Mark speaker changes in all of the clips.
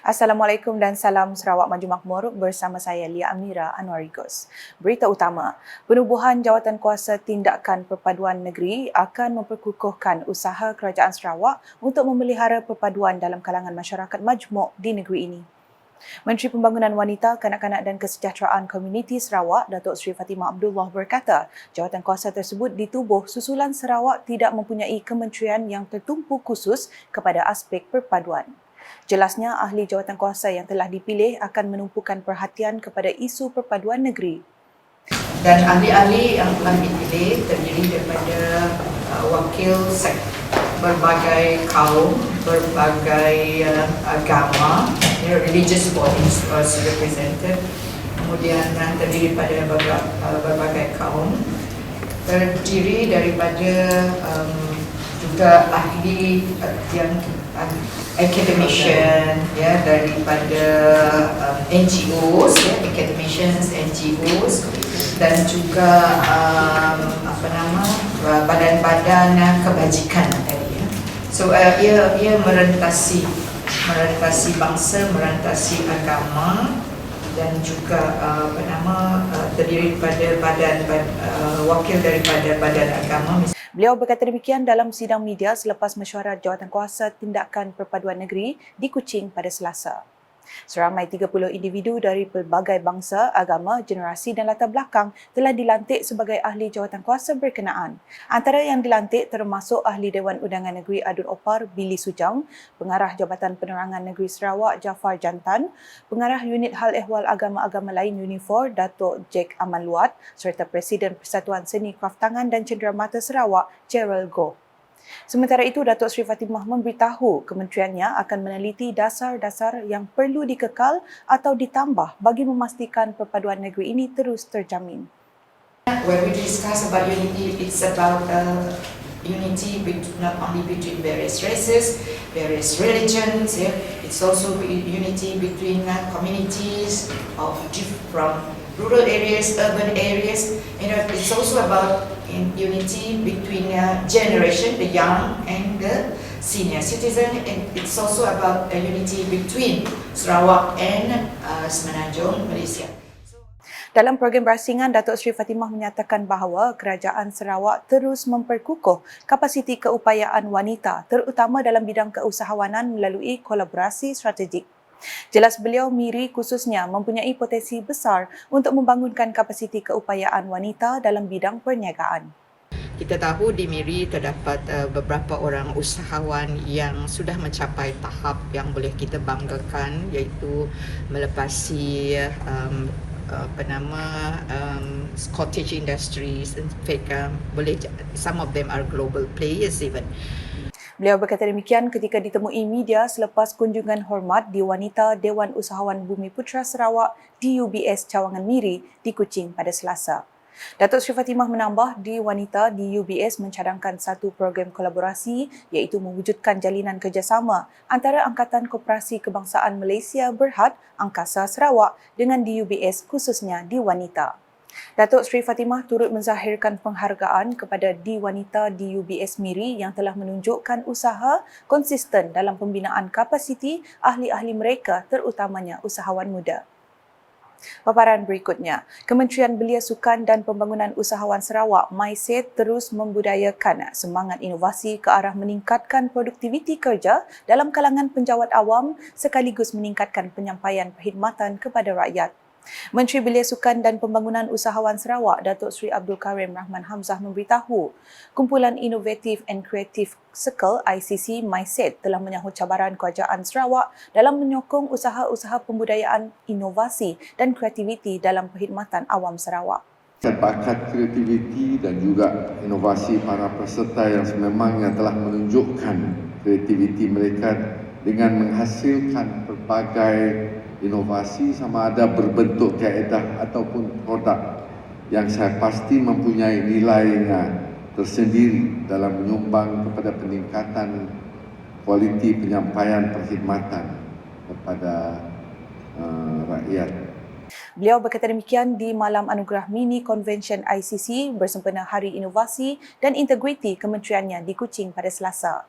Speaker 1: Assalamualaikum dan salam Sarawak Maju Makmur bersama saya Lia Amira Anwarigos. Berita utama, penubuhan Jawatankuasa Tindakan Perpaduan Negeri akan memperkukuhkan usaha Kerajaan Sarawak untuk memelihara perpaduan dalam kalangan masyarakat majmuk di negeri ini. Menteri Pembangunan Wanita, Kanak-kanak dan Kesejahteraan Komuniti Sarawak, Datuk Seri Fatimah Abdullah berkata, jawatankuasa tersebut ditubuh susulan Sarawak tidak mempunyai kementerian yang tertumpu khusus kepada aspek perpaduan. Jelasnya, ahli jawatankuasa yang telah dipilih akan menumpukan perhatian kepada isu perpaduan negeri.
Speaker 2: Dan ahli-ahli yang telah dipilih terdiri daripada wakil berbagai kaum, berbagai agama, religious bodies was represented, kemudian terdiri pada berbagai kaum, terdiri daripada juga ahli yang academician, ya, daripada NGOs, ya, academicians, NGOs, dan juga badan-badan kebajikan tadi, ya. So ia merentasi bangsa, merentasi agama, dan juga terdiri daripada wakil daripada badan agama.
Speaker 1: Beliau berkata demikian dalam sidang media selepas mesyuarat Jawatankuasa Tindakan Perpaduan Negeri di Kuching pada Selasa. Seramai 30 individu dari pelbagai bangsa, agama, generasi dan latar belakang telah dilantik sebagai ahli jawatankuasa berkenaan. Antara yang dilantik termasuk Ahli Dewan Undangan Negeri Adun Opar Billy Sujang, Pengarah Jabatan Penerangan Negeri Sarawak Jafar Jantan, Pengarah Unit Hal Ehwal Agama-Agama Lain Unifor Datuk Jack Aman Luat serta Presiden Persatuan Seni Kraftangan dan Cenderamata Sarawak Gerald Goh. Sementara itu, Datuk Seri Fatimah memberitahu kementeriannya akan meneliti dasar-dasar yang perlu dikekal atau ditambah bagi memastikan perpaduan negeri ini terus terjamin.
Speaker 2: When we discuss about unity, it's about unity not only between various races, various religions. Yeah. It's also unity between communities from rural areas, urban areas. It's also about unity between generation, the young and the senior citizen, and it's also about unity between Sarawak and Semenanjung, Malaysia.
Speaker 1: Dalam program berasingan, Datuk Seri Fatimah menyatakan bahawa Kerajaan Sarawak terus memperkukuh kapasiti keupayaan wanita terutama dalam bidang keusahawanan melalui kolaborasi strategik. Jelas beliau, MIRI khususnya mempunyai potensi besar untuk membangunkan kapasiti keupayaan wanita dalam bidang perniagaan.
Speaker 2: Kita tahu di MIRI terdapat beberapa orang usahawan yang sudah mencapai tahap yang boleh kita banggakan, iaitu melepasi cottage industries. In fact, some of them are global players even.
Speaker 1: Beliau berkata demikian ketika ditemui media selepas kunjungan hormat di Wanita Dewan Usahawan Bumi Putra Sarawak DUBS Cawangan Miri di Kuching pada Selasa. Datuk Seri Fatimah menambah, di Wanita DUBS mencadangkan satu program kolaborasi iaitu mewujudkan jalinan kerjasama antara Angkatan Koperasi Kebangsaan Malaysia Berhad Angkasa Sarawak dengan DUBS khususnya di Wanita. Datuk Seri Fatimah turut menzahirkan penghargaan kepada di Wanita DUBS Miri yang telah menunjukkan usaha konsisten dalam pembinaan kapasiti ahli-ahli mereka terutamanya usahawan muda. Paparan berikutnya, Kementerian Belia Sukan dan Pembangunan Usahawan Sarawak MySET terus membudayakan semangat inovasi ke arah meningkatkan produktiviti kerja dalam kalangan penjawat awam sekaligus meningkatkan penyampaian perkhidmatan kepada rakyat. Menteri Belia Sukan dan Pembangunan Usahawan Sarawak, Datuk Seri Abdul Karim Rahman Hamzah memberitahu, Kumpulan Innovative and Creative Circle ICC MySET telah menyahut cabaran Kerajaan Sarawak dalam menyokong usaha-usaha pembudayaan inovasi dan kreativiti dalam perkhidmatan awam Sarawak.
Speaker 3: Bakat kreativiti dan juga inovasi para peserta yang sememangnya telah menunjukkan kreativiti mereka dengan menghasilkan berbagai inovasi sama ada berbentuk kaedah ataupun produk yang saya pasti mempunyai nilainya tersendiri dalam menyumbang kepada peningkatan kualiti penyampaian perkhidmatan kepada rakyat.
Speaker 1: Beliau berkata demikian di Malam Anugerah Mini Convention ICC bersempena Hari Inovasi dan Integriti Kementeriannya di Kuching pada Selasa.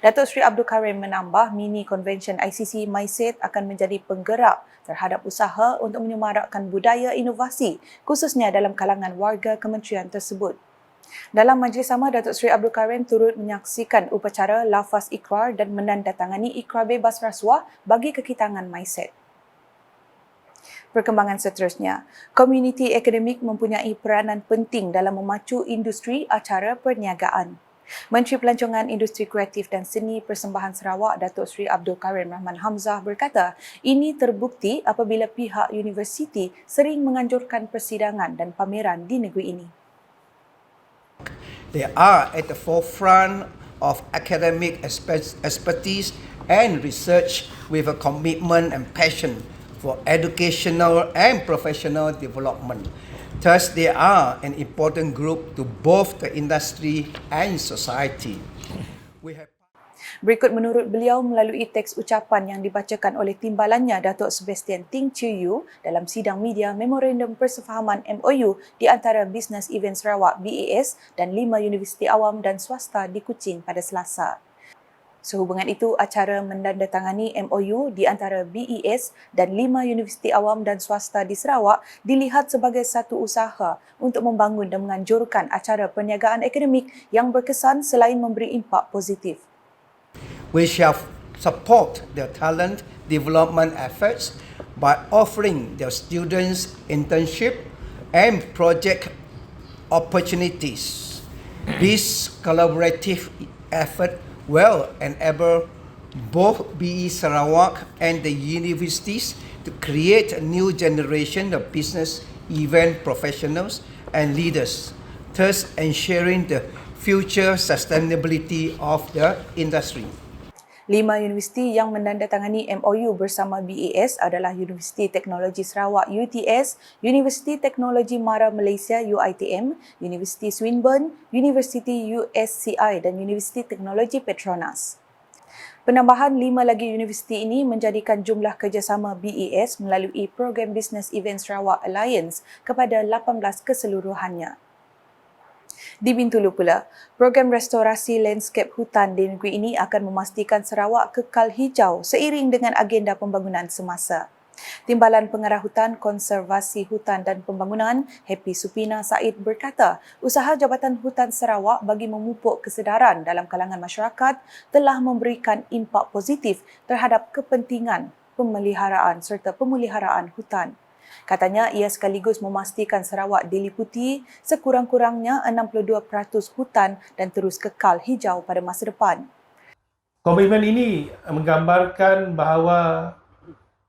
Speaker 1: Datuk Seri Abdul Karim menambah mini convention ICC MySeed akan menjadi penggerak terhadap usaha untuk menyemarakkan budaya inovasi khususnya dalam kalangan warga kementerian tersebut. Dalam majlis sama, Datuk Seri Abdul Karim turut menyaksikan upacara lafaz ikrar dan menandatangani ikrar bebas rasuah bagi kekitangan MySeed. Perkembangan seterusnya, komuniti akademik mempunyai peranan penting dalam memacu industri acara perniagaan. Menteri Pelancongan Industri Kreatif dan Seni Persembahan Sarawak Datuk Seri Abdul Karim Rahman Hamzah berkata, ini terbukti apabila pihak universiti sering menganjurkan persidangan dan pameran di negeri ini.
Speaker 4: They are at the forefront of academic expertise and research with a commitment and passion for educational and professional development. Thus, they are an important group to both the industry and society.
Speaker 1: Berikut menurut beliau melalui teks ucapan yang dibacakan oleh timbalannya Datuk Sebastian Ting Chiu dalam sidang media Memorandum Persefahaman MOU di antara Business Event Sarawak BAS dan 5 universiti awam dan swasta di Kuching pada Selasa. Sehubungan itu, acara menandatangani MOU di antara BES dan 5 universiti awam dan swasta di Sarawak dilihat sebagai satu usaha untuk membangun dan menganjurkan acara perniagaan akademik yang berkesan selain memberi impak positif.
Speaker 4: We shall support their talent development efforts by offering their students internship and project opportunities. This collaborative effort will enable both BE Sarawak and the universities to create a new generation of business event professionals and leaders, thus ensuring the future sustainability of the industry.
Speaker 1: 5 universiti yang menandatangani MOU bersama BAS adalah Universiti Teknologi Sarawak UTS, Universiti Teknologi Mara Malaysia UiTM, Universiti Swinburne, Universiti USCI dan Universiti Teknologi Petronas. Penambahan 5 lagi universiti ini menjadikan jumlah kerjasama BAS melalui program Business Event Sarawak Alliance kepada 18 keseluruhannya. Di Bintulu pula, program restorasi landscape hutan di negeri ini akan memastikan Sarawak kekal hijau seiring dengan agenda pembangunan semasa. Timbalan Pengarah Hutan, Konservasi Hutan dan Pembangunan, Happy Supina Said berkata, usaha Jabatan Hutan Sarawak bagi memupuk kesedaran dalam kalangan masyarakat telah memberikan impak positif terhadap kepentingan pemeliharaan serta pemeliharaan hutan. Katanya ia sekaligus memastikan Sarawak diliputi sekurang-kurangnya 62% hutan dan terus kekal hijau pada masa depan.
Speaker 5: Komitmen ini menggambarkan bahawa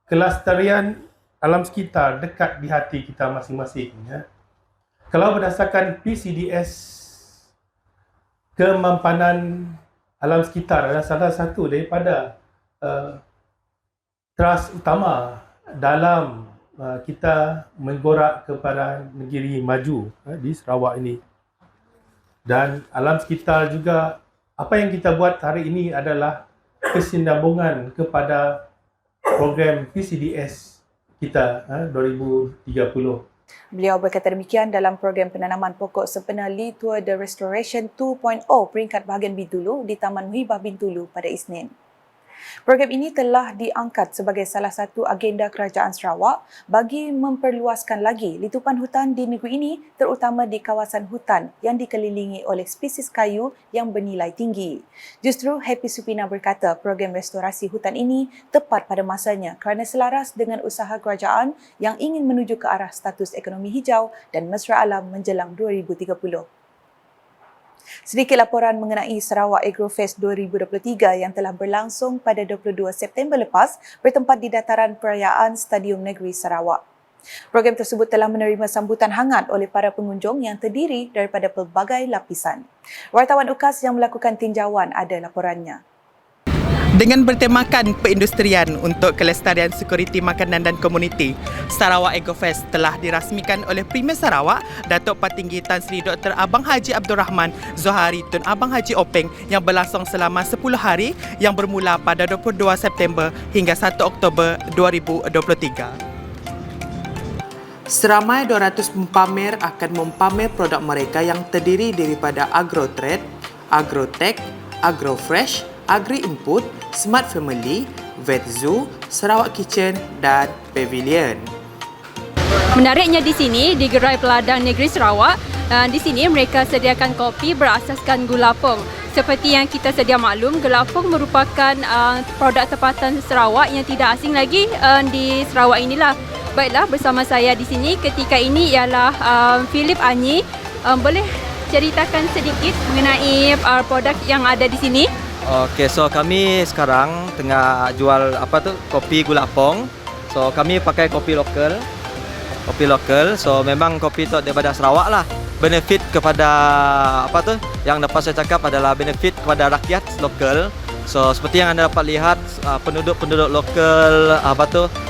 Speaker 5: kelestarian alam sekitar dekat di hati kita masing-masing. Ya. Kalau berdasarkan PCDS, kemampanan alam sekitar adalah salah satu daripada trust utama dalam kita menggorak kepada negeri maju di Sarawak ini. Dan alam sekitar juga, apa yang kita buat hari ini adalah kesinambungan kepada program PCDS kita 2030.
Speaker 1: Beliau berkata demikian dalam program penanaman pokok sempena Li Tour de Restoration 2.0 peringkat bahagian Bintulu di Taman Muhibah Bintulu pada Isnin. Program ini telah diangkat sebagai salah satu agenda kerajaan Sarawak bagi memperluaskan lagi litupan hutan di negeri ini, terutama di kawasan hutan yang dikelilingi oleh spesies kayu yang bernilai tinggi. Justru Happy Supina berkata program restorasi hutan ini tepat pada masanya kerana selaras dengan usaha kerajaan yang ingin menuju ke arah status ekonomi hijau dan mesra alam menjelang 2030. Sedikit laporan mengenai Sarawak Agrofest 2023 yang telah berlangsung pada 22 September lepas bertempat di dataran perayaan Stadium Negeri Sarawak. Program tersebut telah menerima sambutan hangat oleh para pengunjung yang terdiri daripada pelbagai lapisan. Wartawan UKAS yang melakukan tinjauan ada laporannya.
Speaker 6: Dengan bertemakan perindustrian untuk kelestarian sekuriti makanan dan komuniti, Sarawak Agrofest telah dirasmikan oleh Premier Sarawak, Datuk Patinggi Tan Sri Dr. Abang Haji Abdul Rahman Zohari Tun Abang Haji Openg yang berlangsung selama 10 hari yang bermula pada 22 September hingga 1 Oktober 2023. Seramai 200 pempamer akan mempamer produk mereka yang terdiri daripada Agrotrade, Agrotech, Agrofresh, Agri Input, Smart Family, Vet Zoo, Sarawak Kitchen dan Pavilion.
Speaker 7: Menariknya di sini, di Gerai Peladang Negeri Sarawak, di sini mereka sediakan kopi berasaskan gula pong. Seperti yang kita sedia maklum, gula pong merupakan produk tempatan Sarawak yang tidak asing lagi di Sarawak inilah. Baiklah, bersama saya di sini ketika ini ialah Philip Anyi. Boleh ceritakan sedikit mengenai produk yang ada di sini?
Speaker 8: Okey, so kami sekarang tengah jual kopi gula pong. So kami pakai kopi lokal. So memang kopi tu daripada Sarawak lah. Benefit kepada yang dapat saya cakap adalah benefit kepada rakyat lokal. So seperti yang anda dapat lihat, penduduk-penduduk lokal,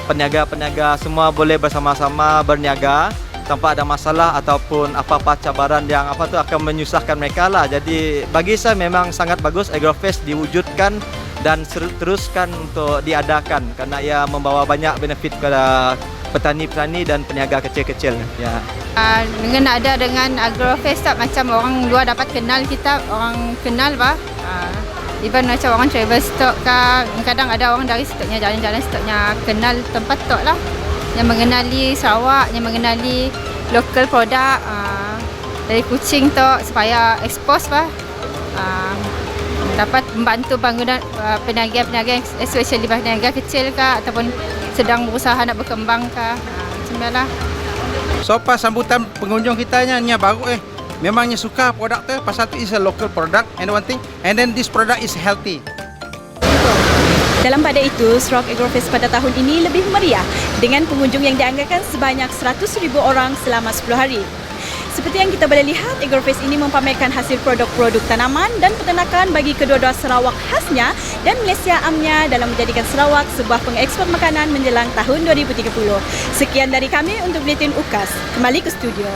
Speaker 8: peniaga-peniaga semua boleh bersama-sama berniaga tanpa ada masalah ataupun apa-apa cabaran yang akan menyusahkan mereka lah. Jadi bagi saya memang sangat bagus Agrofest diwujudkan dan teruskan untuk diadakan kerana ia membawa banyak benefit kepada petani-petani dan peniaga kecil-kecil. Ya.
Speaker 7: Dengan ada dengan Agrofest tak, macam orang luar dapat kenal kita, orang kenal even macam orang travel stock kah, kadang ada orang dari stoknya jalan-jalan stoknya kenal tempat tok lah, yang mengenali Sarawak, yang mengenali local produk dari Kuching tok supaya expose dapat membantu bangunan peniaga-peniaga, especially peniaga kecil kah ataupun sedang berusaha nak berkembang kah, macam itulah.
Speaker 9: So pas sambutan pengunjung kita nya baru memangnya suka produk tu, pasal tu is a local product and one thing, and then this product is healthy.
Speaker 10: Dalam pada itu, Sarawak Agrofest pada tahun ini lebih meriah dengan pengunjung yang dianggarkan sebanyak 100,000 orang selama 10 hari. Seperti yang kita boleh lihat, Agrofest ini mempamerkan hasil produk-produk tanaman dan peternakan bagi kedua-dua Sarawak khasnya dan Malaysia amnya dalam menjadikan Sarawak sebuah pengekspor makanan menjelang tahun 2030. Sekian dari kami untuk Buletin UKAS. Kembali ke studio.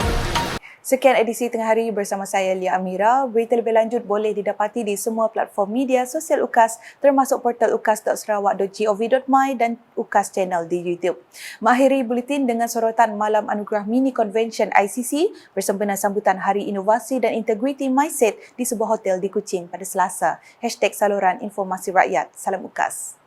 Speaker 1: Sekian edisi Tengah Hari bersama saya Lia Amira. Berita lebih lanjut boleh didapati di semua platform media sosial UKAS termasuk portal ukas.sarawak.gov.my dan UKAS Channel di YouTube. Mengakhiri buletin dengan sorotan Malam Anugerah Mini Convention ICC bersempena sambutan Hari Inovasi dan Integriti Mindset di sebuah hotel di Kuching pada Selasa. #saluran informasi rakyat. Salam UKAS.